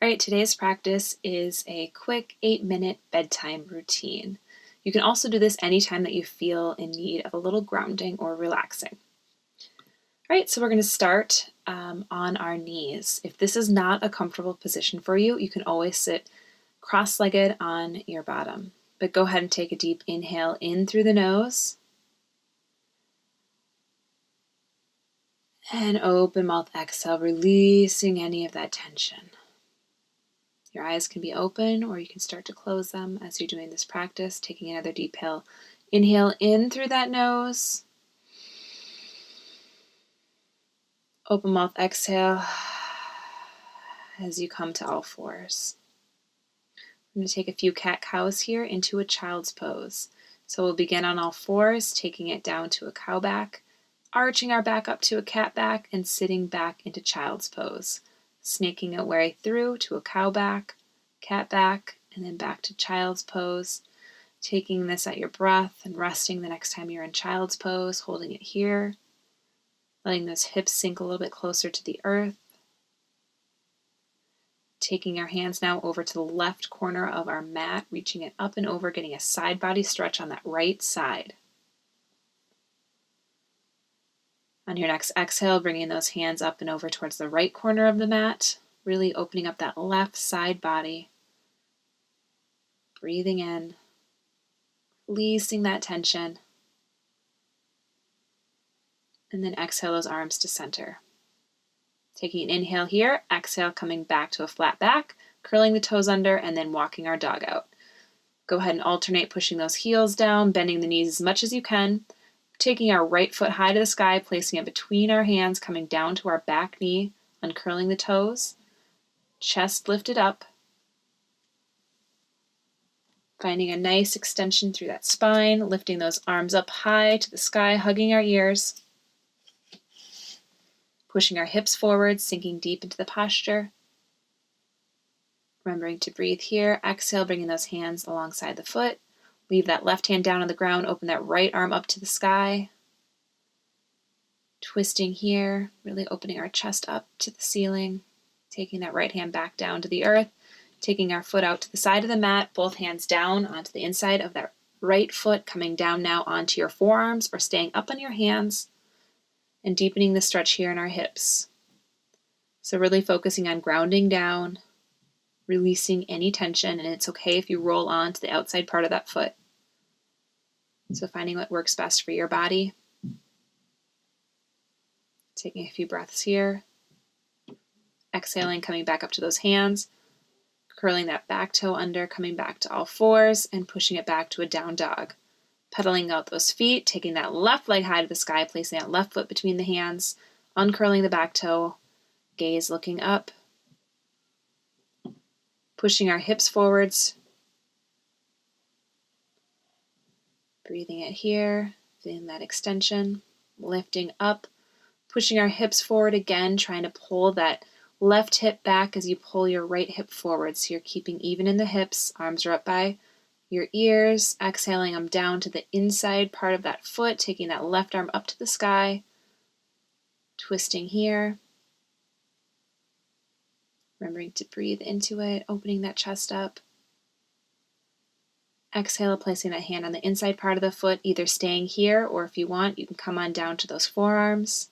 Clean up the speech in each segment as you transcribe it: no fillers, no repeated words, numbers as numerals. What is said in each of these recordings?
All right, today's practice is a quick 8-minute bedtime routine. You can also do this anytime that you feel in need of a little grounding or relaxing. All right, so we're going to start on our knees. If this is not a comfortable position for you, you can always sit cross-legged on your bottom. But go ahead and take a deep inhale in through the nose. And open mouth exhale, releasing any of that tension. Your eyes can be open or you can start to close them as you're doing this practice, taking another deep inhale in through that nose. Open mouth exhale as you come to all fours. I'm going to take a few cat-cows here into a child's pose. So we'll begin on all fours, taking it down to a cow back, arching our back up to a cat back, and sitting back into child's pose. Snaking our way through to a cow back, cat back, and then back to child's pose. Taking this at your breath and resting the next time you're in child's pose, holding it here. Letting those hips sink a little bit closer to the earth. Taking our hands now over to the left corner of our mat, reaching it up and over, getting a side body stretch on that right side. On your next exhale, bringing those hands up and over towards the right corner of the mat, really opening up that left side body. Breathing in, releasing that tension. And then exhale those arms to center. Taking an inhale here, exhale, coming back to a flat back, curling the toes under, and then walking our dog out. Go ahead and alternate pushing those heels down, bending the knees as much as you can. Taking our right foot high to the sky, placing it between our hands, coming down to our back knee, uncurling the toes. Chest lifted up. Finding a nice extension through that spine, lifting those arms up high to the sky, hugging our ears. Pushing our hips forward, sinking deep into the posture. Remembering to breathe here. Exhale, bringing those hands alongside the foot. Leave that left hand down on the ground, open that right arm up to the sky. Twisting here, really opening our chest up to the ceiling. Taking that right hand back down to the earth. Taking our foot out to the side of the mat, both hands down onto the inside of that right foot, coming down now onto your forearms or staying up on your hands. And deepening the stretch here in our hips. So really focusing on grounding down, releasing any tension, and it's okay if you roll on to the outside part of that foot. So finding what works best for your body. Taking a few breaths here. Exhaling, coming back up to those hands. Curling that back toe under, coming back to all fours, and pushing it back to a down dog. Pedaling out those feet, taking that left leg high to the sky, placing that left foot between the hands, uncurling the back toe, gaze looking up, pushing our hips forwards, breathing it here, feeling that extension, lifting up, pushing our hips forward again, trying to pull that left hip back as you pull your right hip forward. So you're keeping even in the hips, arms are up by your ears, exhaling them down to the inside part of that foot, taking that left arm up to the sky, twisting here. Remembering to breathe into it, opening that chest up. Exhale, placing that hand on the inside part of the foot, either staying here or if you want, you can come on down to those forearms.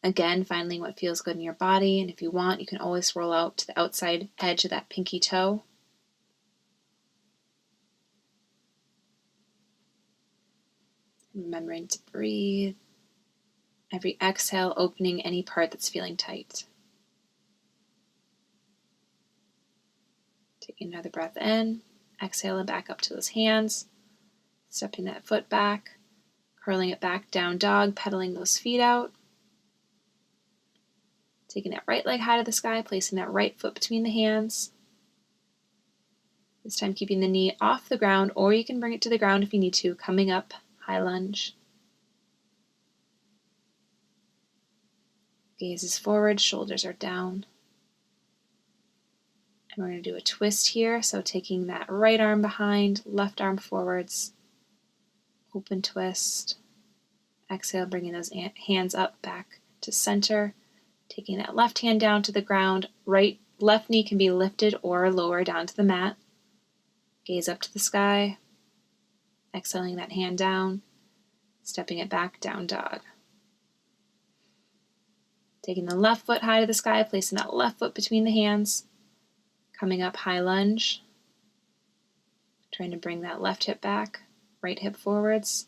Again, finding what feels good in your body, and if you want, you can always roll out to the outside edge of that pinky toe. Remembering to breathe. Every exhale, opening any part that's feeling tight. Taking another breath in. Exhale and back up to those hands. Stepping that foot back. Curling it back, down dog, pedaling those feet out. Taking that right leg high to the sky, placing that right foot between the hands. This time keeping the knee off the ground, or you can bring it to the ground if you need to, coming up. High lunge. Gaze is forward, shoulders are down. And we're going to do a twist here. So taking that right arm behind, left arm forwards. Open twist. Exhale, bringing those hands up back to center. Taking that left hand down to the ground, left knee can be lifted or lower down to the mat. Gaze up to the sky. Exhaling that hand down, stepping it back, down dog. Taking the left foot high to the sky, placing that left foot between the hands. Coming up, high lunge. Trying to bring that left hip back, right hip forwards.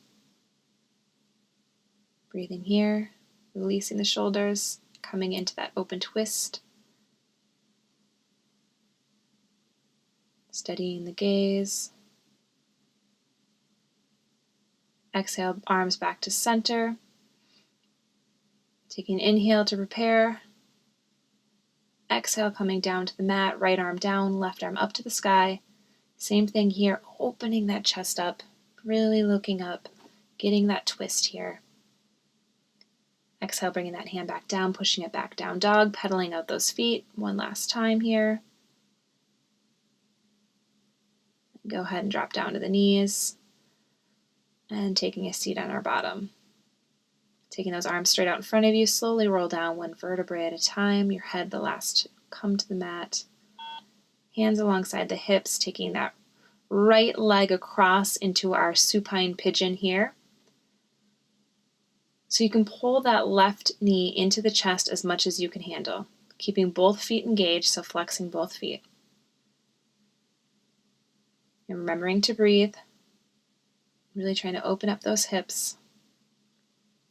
Breathing here, releasing the shoulders, coming into that open twist. Steadying the gaze. Exhale, arms back to center. Taking an inhale to prepare. Exhale, coming down to the mat, right arm down, left arm up to the sky. Same thing here, opening that chest up, really looking up, getting that twist here. Exhale, bringing that hand back down, pushing it back, down dog, pedaling out those feet one last time here. Go ahead and drop down to the knees. And taking a seat on our bottom. Taking those arms straight out in front of you, slowly roll down one vertebrae at a time, your head the last to come to the mat. Hands alongside the hips, taking that right leg across into our supine pigeon here. So you can pull that left knee into the chest as much as you can handle, keeping both feet engaged, so flexing both feet. And remembering to breathe. Really trying to open up those hips,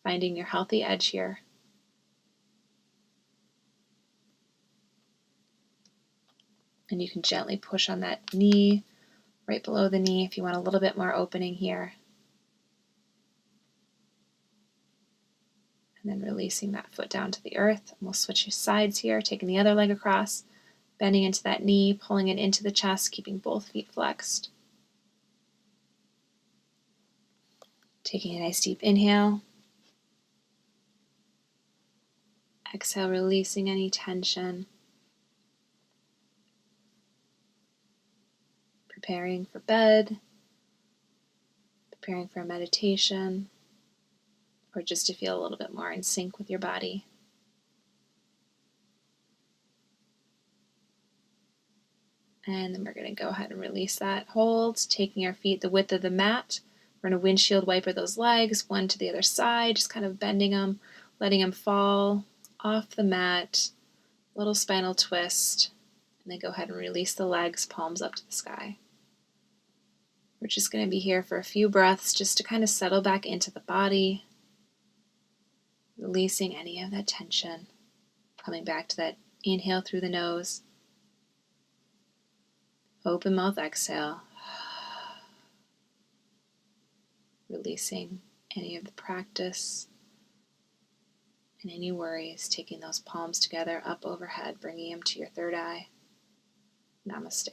finding your healthy edge here. And you can gently push on that knee, right below the knee if you want a little bit more opening here. And then releasing that foot down to the earth. And we'll switch sides here, taking the other leg across, bending into that knee, pulling it into the chest, keeping both feet flexed. Taking a nice deep inhale. Exhale, releasing any tension. Preparing for bed, preparing for a meditation, or just to feel a little bit more in sync with your body. And then we're going to go ahead and release that hold, taking our feet the width of the mat. We're going to windshield wiper those legs, one to the other side, just kind of bending them, letting them fall off the mat, little spinal twist, and then go ahead and release the legs, palms up to the sky. We're just going to be here for a few breaths just to kind of settle back into the body, releasing any of that tension, coming back to that inhale through the nose, open mouth exhale, releasing any of the practice and any worries, taking those palms together up overhead, bringing them to your third eye. Namaste.